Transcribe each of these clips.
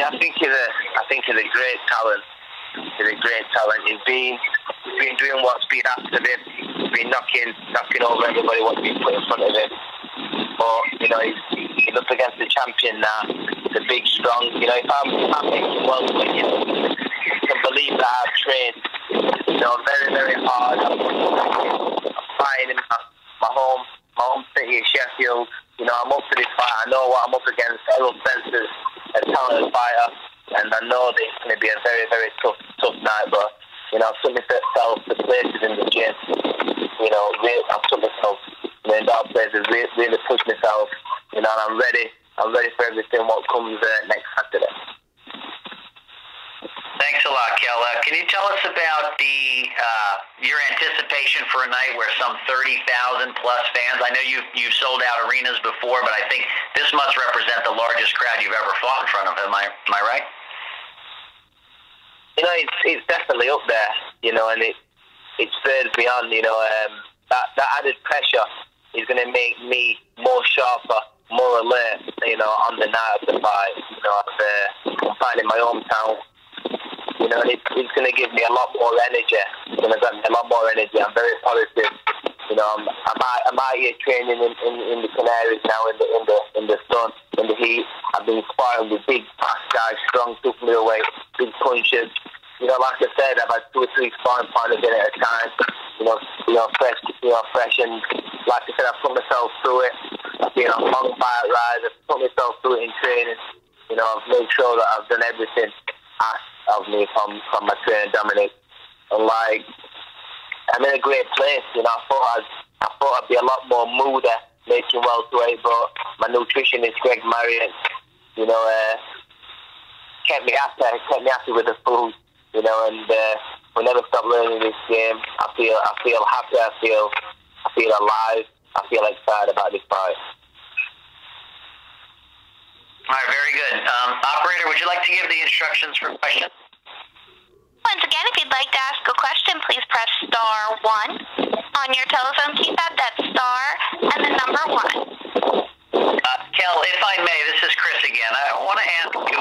Yeah, I think he's a great talent. He's a great talent. He's been doing what's been asked of him. He's been knocking over everybody what's been put in front of him. But he's up against the champion now. The big, strong. If I'm making welterweight, you can believe that I've trained. Very, very hard. I'm fighting in my home city of Sheffield. I'm up for this fight. I know what I'm up against. Errol Spence is a talented fighter, and I know that it's going to be a very, very tough night. But I've put myself to places in the gym. I've put myself in dark places. Really pushed myself. And I'm ready. I'm ready for everything what comes next Saturday. Thanks a lot, Kell. Can you tell us about your anticipation for a night where some 30,000 plus fans? I know you've sold out arenas before, but I think this must represent the largest crowd you've ever fought in front of. Am I right? It's definitely up there. And it spurs me on. That added pressure is going to make me more sharper, more alert. On the night of the fight. I'm fighting in my hometown. It's going to give me a lot more energy. It's going to give me a lot more energy. I'm very positive. I'm out here training in the Canaries now in the sun, in the heat. I've been sparring with big, fast guys, strong, tough middleweight, big punches. Like I said, I've had 2 or 3 sparring partners in at a time. Fresh, and like I said, I've put myself through it. I've been on long bike rides. I've put myself through it in training. I've made sure that I've done everything asked of me from my trainer Dominic. And I'm in a great place. I thought I'd be a lot more moody making welterweight, but my nutritionist Greg Marriott, kept me happy with the food. And we never stop learning this game. I feel happy. I feel alive. I feel excited about this fight. All right, very good. Operator, would you like to give the instructions for questions? Once again, if you'd like to ask a question, please press *1 on your telephone keypad. That's star and the number 1. Kell, if I may, this is Chris again. I want to ask you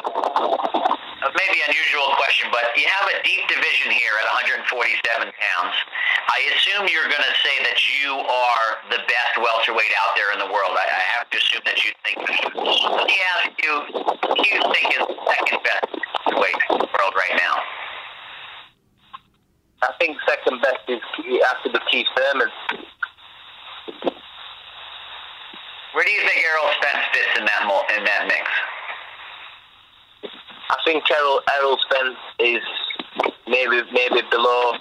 a maybe unusual question, but you have a deep division here at 147 pounds. I assume you're going to say that you are the best welterweight out there in the world. I have to assume that you think that. Let me ask you, who do you think is the second best welterweight in the world right now? I think second best has to be Keith Thurman. Where do you think Errol Spence fits in that mix? I think Errol Spence is maybe below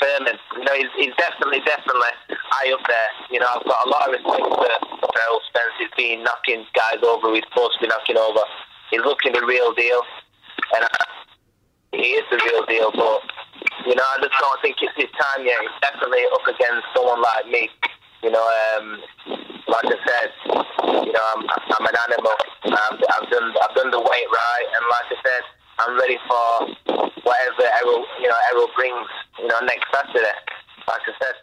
Thurman. He's definitely high up there. I've got a lot of respect for Errol Spence. He's been knocking guys over. He's supposed to be knocking over. He's looking the real deal, and he is the real deal. But I just don't think it's his time yet. He's definitely up against someone like me. Like I said, I'm an animal. I've done the weight right, and like I said, I'm ready for whatever Errol brings, next Saturday. Like I said.